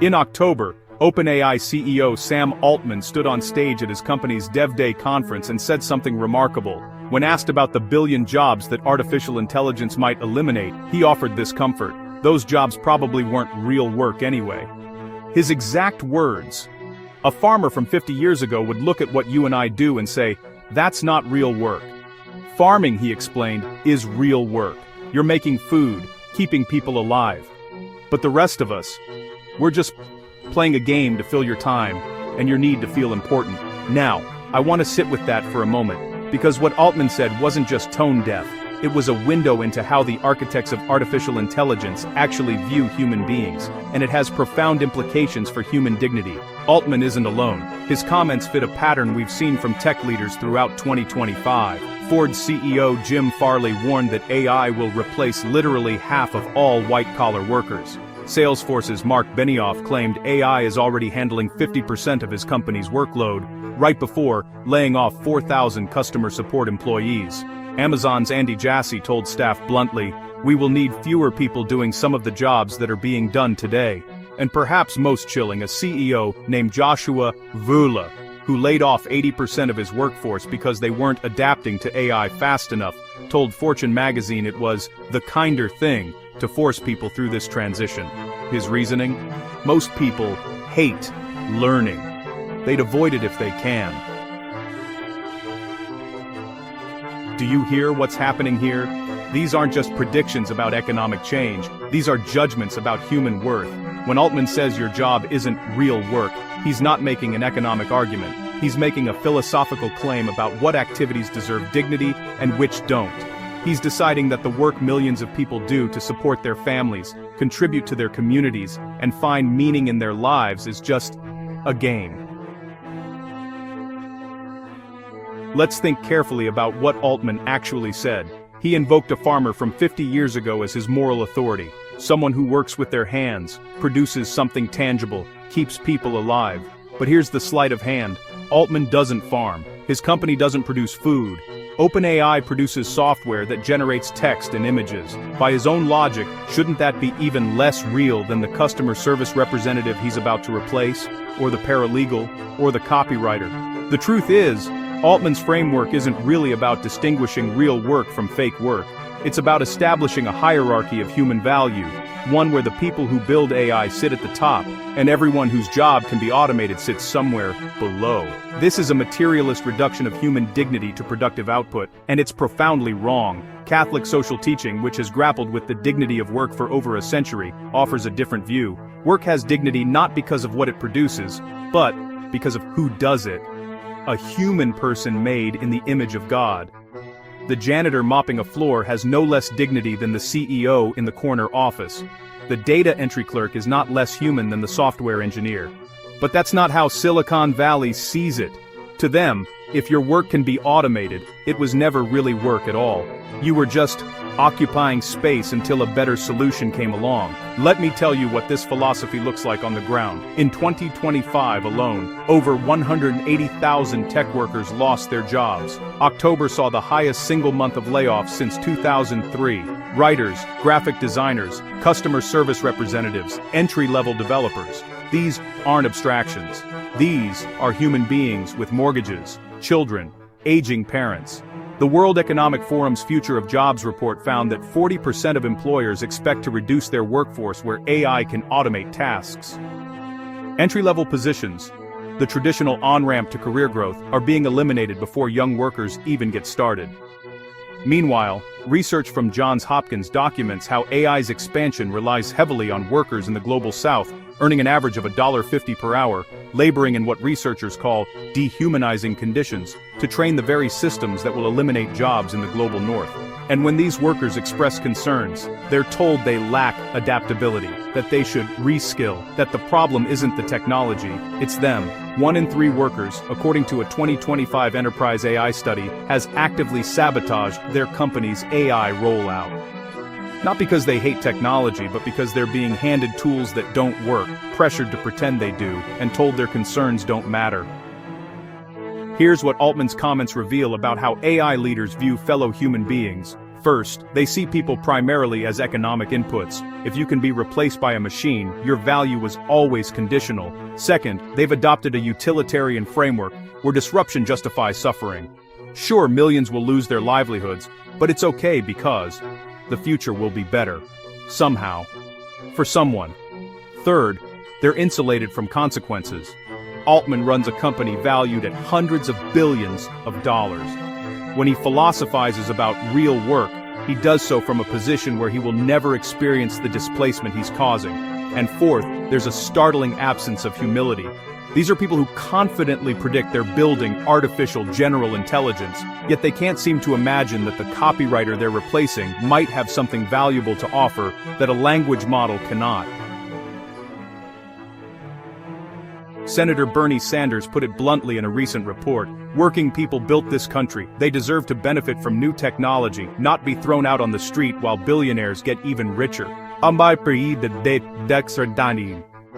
In October, OpenAI CEO Sam Altman stood on stage at his company's Dev Day conference and said something remarkable. When asked about the billion jobs that artificial intelligence might eliminate, he offered this comfort: those jobs probably weren't real work anyway. His exact words: a farmer from 50 years ago would look at what you and I do and say, "That's not real work." Farming, he explained, is real work. You're making food, keeping people alive. But the rest of us, we're just playing a game to fill your time and your need to feel important. Now, I want to sit with that for a moment, because what Altman said wasn't just tone deaf, it was a window into how the architects of artificial intelligence actually view human beings, and it has profound implications for human dignity. Altman isn't alone. His comments fit a pattern we've seen from tech leaders throughout 2025. Ford CEO Jim Farley warned that AI will replace literally half of all white-collar workers. Salesforce's Mark Benioff claimed AI is already handling 50% of his company's workload, right before laying off 4,000 customer support employees. Amazon's Andy Jassy told staff bluntly, "We will need fewer people doing some of the jobs that are being done today." And perhaps most chilling, a CEO named Joshua Vula, who laid off 80% of his workforce because they weren't adapting to AI fast enough, told Fortune magazine it was the kinder thing to force people through this transition. His reasoning? Most people hate learning. They'd avoid it if they can. Do you hear what's happening here? These aren't just predictions about economic change, these are judgments about human worth. When Altman says your job isn't real work, he's not making an economic argument. He's making a philosophical claim about what activities deserve dignity and which don't. He's deciding that the work millions of people do to support their families, contribute to their communities, and find meaning in their lives is just a game. Let's think carefully about what Altman actually said. He invoked a farmer from 50 years ago as his moral authority, someone who works with their hands, produces something tangible, keeps people alive. But here's the sleight of hand: Altman doesn't farm. His company doesn't produce food. OpenAI produces software that generates text and images. By his own logic, shouldn't that be even less real than the customer service representative he's about to replace, or the paralegal, or the copywriter? The truth is, Altman's framework isn't really about distinguishing real work from fake work. It's about establishing a hierarchy of human value, one where the people who build AI sit at the top, and everyone whose job can be automated sits somewhere below. This is a materialist reduction of human dignity to productive output, and it's profoundly wrong. Catholic social teaching, which has grappled with the dignity of work for over a century, offers a different view. Work has dignity not because of what it produces, but because of who does it. A human person made in the image of God. The janitor mopping a floor has no less dignity than the CEO in the corner office. The data entry clerk is not less human than the software engineer. But that's not how Silicon Valley sees it. To them, if your work can be automated, it was never really work at all. You were just occupying space until a better solution came along. Let me tell you what this philosophy looks like on the ground. In 2025 alone, over 180,000 tech workers lost their jobs. October saw the highest single month of layoffs since 2003. Writers, graphic designers, customer service representatives, entry-level developers. These aren't abstractions. These are human beings with mortgages, children, aging parents. The World Economic Forum's Future of Jobs report found that 40% of employers expect to reduce their workforce where AI can automate tasks. Entry-level positions, the traditional on-ramp to career growth, are being eliminated before young workers even get started. Meanwhile, research from Johns Hopkins documents how AI's expansion relies heavily on workers in the global South, earning an average of $1.50 per hour, laboring in what researchers call dehumanizing conditions, to train the very systems that will eliminate jobs in the global North. And when these workers express concerns, they're told they lack adaptability, that they should reskill, that the problem isn't the technology, it's them. 1 in 3 workers, according to a 2025 Enterprise AI study, has actively sabotaged their company's AI rollout. Not because they hate technology, but because they're being handed tools that don't work, pressured to pretend they do, and told their concerns don't matter. Here's what Altman's comments reveal about how AI leaders view fellow human beings. First, they see people primarily as economic inputs. If you can be replaced by a machine, your value was always conditional. Second, they've adopted a utilitarian framework where disruption justifies suffering. Sure, millions will lose their livelihoods, but it's okay because the future will be better. Somehow. For someone. Third, they're insulated from consequences. Altman runs a company valued at hundreds of billions of dollars. When he philosophizes about real work, he does so from a position where he will never experience the displacement he's causing. And fourth, there's a startling absence of humility. These are people who confidently predict they're building artificial general intelligence, yet they can't seem to imagine that the copywriter they're replacing might have something valuable to offer that a language model cannot. Senator Bernie Sanders put it bluntly in a recent report. Working people built this country. They deserve to benefit from new technology, not be thrown out on the street while billionaires get even richer.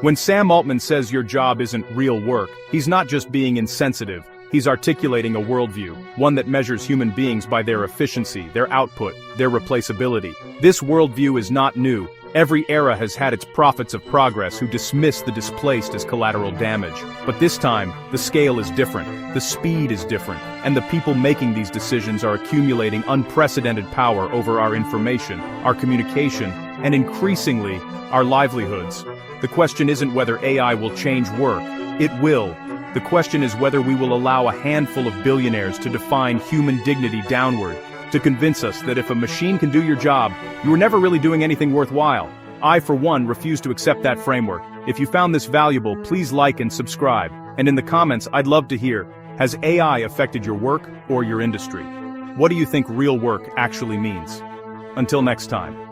When Sam Altman says your job isn't real work, he's not just being insensitive. He's articulating a worldview, one that measures human beings by their efficiency, their output, their replaceability. This worldview is not new. Every era has had its prophets of progress who dismiss the displaced as collateral damage. But this time, the scale is different, the speed is different, and the people making these decisions are accumulating unprecedented power over our information, our communication, and increasingly, our livelihoods. The question isn't whether AI will change work. It will. The question is whether we will allow a handful of billionaires to define human dignity downward, to convince us that if a machine can do your job, you were never really doing anything worthwhile. I, for one, refuse to accept that framework. If you found this valuable, please like and subscribe. And in the comments, I'd love to hear, has AI affected your work or your industry? What do you think real work actually means? Until next time.